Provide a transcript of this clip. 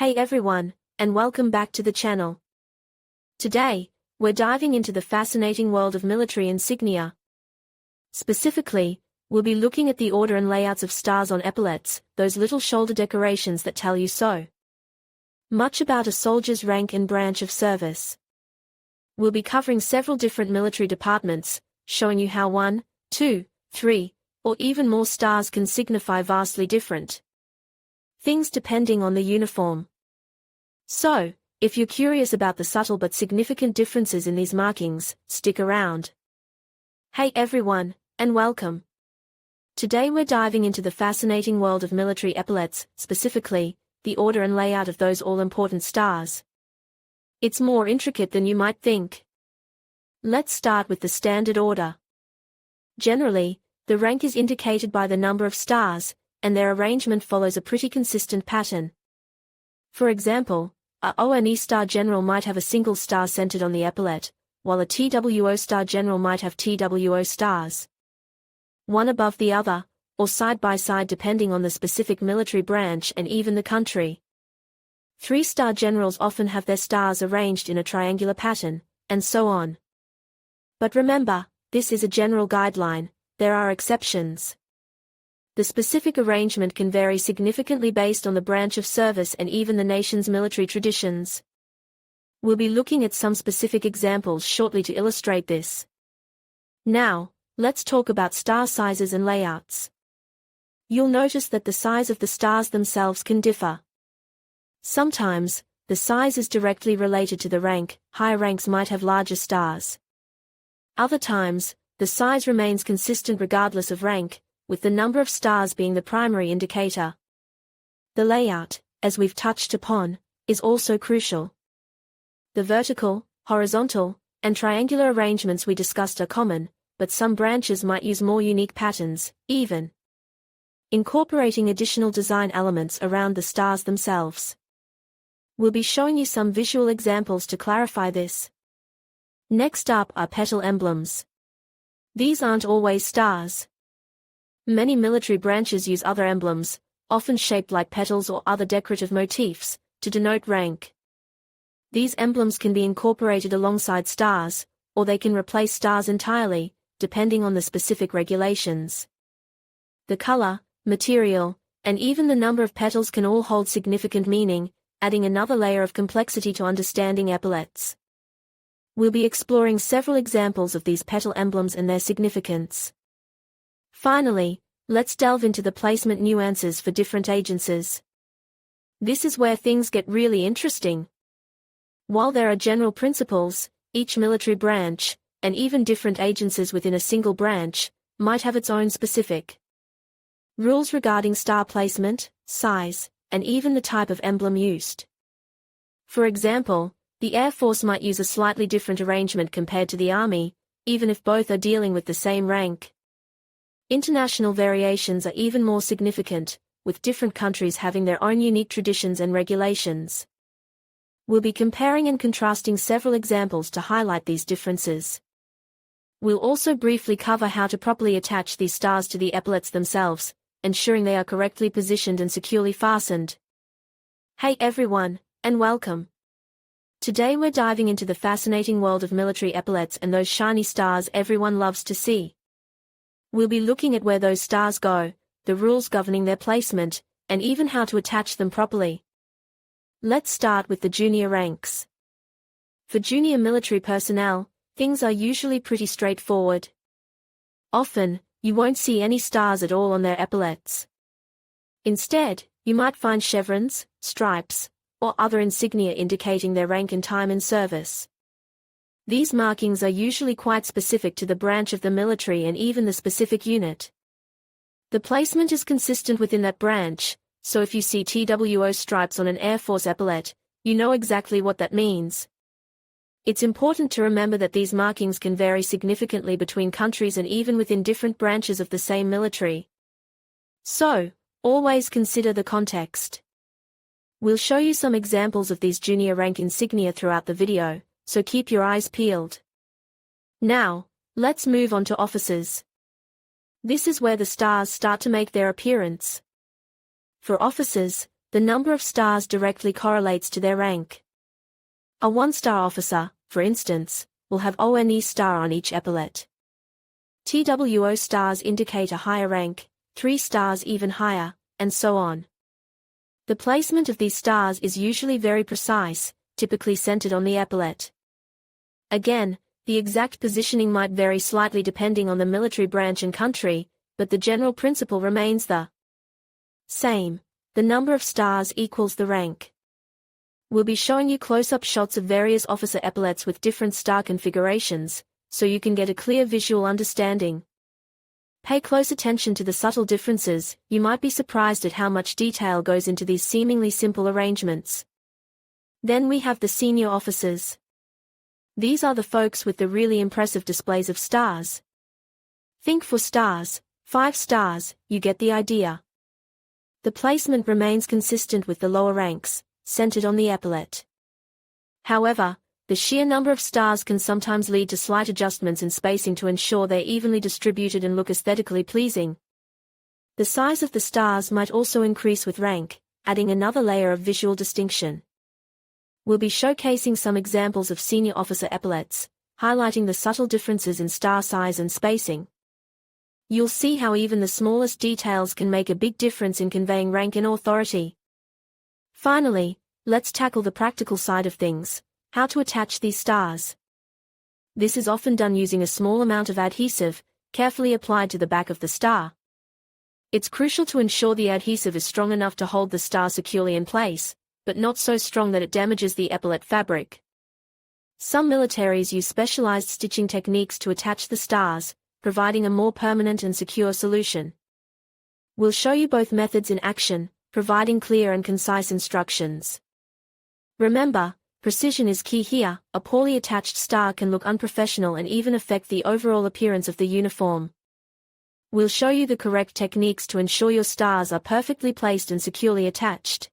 Hey everyone, and welcome back to the channel. Today, we're diving into the fascinating world of military insignia. Specifically, we'll be looking at the order and layouts of stars on epaulettes, those little shoulder decorations that tell you so much about a soldier's rank and branch of service. We'll be covering several different military departments, showing you how 1, 2, 3, or even more stars can signify vastly different things depending on the uniform. So, if you're curious about the subtle but significant differences in these markings, stick around. Hey everyone, and welcome. Today we're diving into the fascinating world of military epaulettes, specifically, the order and layout of those all-important stars. It's more intricate than you might think. Let's start with the standard order. Generally, the rank is indicated by the number of stars, and their arrangement follows a pretty consistent pattern. For example, a ONE star general might have a single star centered on the epaulette, while a TWO star general might have TWO stars, one above the other, or side by side depending on the specific military branch and even the country. 3-star generals often have their stars arranged in a triangular pattern, and so on. But remember, this is a general guideline, there are exceptions. The specific arrangement can vary significantly based on the branch of service and even the nation's military traditions. We'll be looking at some specific examples shortly to illustrate this. Now, let's talk about star sizes and layouts. You'll notice that the size of the stars themselves can differ. Sometimes, the size is directly related to the rank, higher ranks might have larger stars. Other times, the size remains consistent regardless of rank, with the number of stars being the primary indicator. The layout, as we've touched upon, is also crucial. The vertical, horizontal, and triangular arrangements we discussed are common, but some branches might use more unique patterns, even incorporating additional design elements around the stars themselves. We'll be showing you some visual examples to clarify this. Next up are petal emblems. These aren't always stars. Many military branches use other emblems, often shaped like petals or other decorative motifs, to denote rank. These emblems can be incorporated alongside stars, or they can replace stars entirely, depending on the specific regulations. The color, material, and even the number of petals can all hold significant meaning, adding another layer of complexity to understanding epaulettes. We'll be exploring several examples of these petal emblems and their significance. Finally, let's delve into the placement nuances for different agencies. This is where things get really interesting. While there are general principles, each military branch, and even different agencies within a single branch, might have its own specific rules regarding star placement, size, and even the type of emblem used. For example, the Air Force might use a slightly different arrangement compared to the Army, even if both are dealing with the same rank. International variations are even more significant, with different countries having their own unique traditions and regulations. We'll be comparing and contrasting several examples to highlight these differences. We'll also briefly cover how to properly attach these stars to the epaulettes themselves, ensuring they are correctly positioned and securely fastened. Hey everyone, and welcome. Today we're diving into the fascinating world of military epaulettes and those shiny stars everyone loves to see. We'll be looking at where those stars go, the rules governing their placement, and even how to attach them properly. Let's start with the junior ranks. For junior military personnel, things are usually pretty straightforward. Often, you won't see any stars at all on their epaulettes. Instead, you might find chevrons, stripes, or other insignia indicating their rank and time in service. These markings are usually quite specific to the branch of the military and even the specific unit. The placement is consistent within that branch, so if you see TWO stripes on an Air Force epaulette, you know exactly what that means. It's important to remember that these markings can vary significantly between countries and even within different branches of the same military. So, always consider the context. We'll show you some examples of these junior rank insignia throughout the video, so keep your eyes peeled. Now, let's move on to officers. This is where the stars start to make their appearance. For officers, the number of stars directly correlates to their rank. A 1-star officer, for instance, will have ONE star on each epaulette. TWO stars indicate a higher rank, 3 stars even higher, and so on. The placement of these stars is usually very precise, typically centered on the epaulette. Again, the exact positioning might vary slightly depending on the military branch and country, but the general principle remains the same. The number of stars equals the rank. We'll be showing you close-up shots of various officer epaulettes with different star configurations, so you can get a clear visual understanding. Pay close attention to the subtle differences. You might be surprised at how much detail goes into these seemingly simple arrangements. Then we have the senior officers. These are the folks with the really impressive displays of stars. Think 4 stars, 5 stars, you get the idea. The placement remains consistent with the lower ranks, centered on the epaulette. However, the sheer number of stars can sometimes lead to slight adjustments in spacing to ensure they're evenly distributed and look aesthetically pleasing. The size of the stars might also increase with rank, adding another layer of visual distinction. We'll be showcasing some examples of senior officer epaulettes, highlighting the subtle differences in star size and spacing. You'll see how even the smallest details can make a big difference in conveying rank and authority. Finally, let's tackle the practical side of things. How to attach these stars. This is often done using a small amount of adhesive, carefully applied to the back of the star. It's crucial to ensure the adhesive is strong enough to hold the star securely in place, but not so strong that it damages the epaulette fabric. Some militaries use specialized stitching techniques to attach the stars, providing a more permanent and secure solution. We'll show you both methods in action, providing clear and concise instructions. Remember, precision is key here. A poorly attached star can look unprofessional and even affect the overall appearance of the uniform. We'll show you the correct techniques to ensure your stars are perfectly placed and securely attached.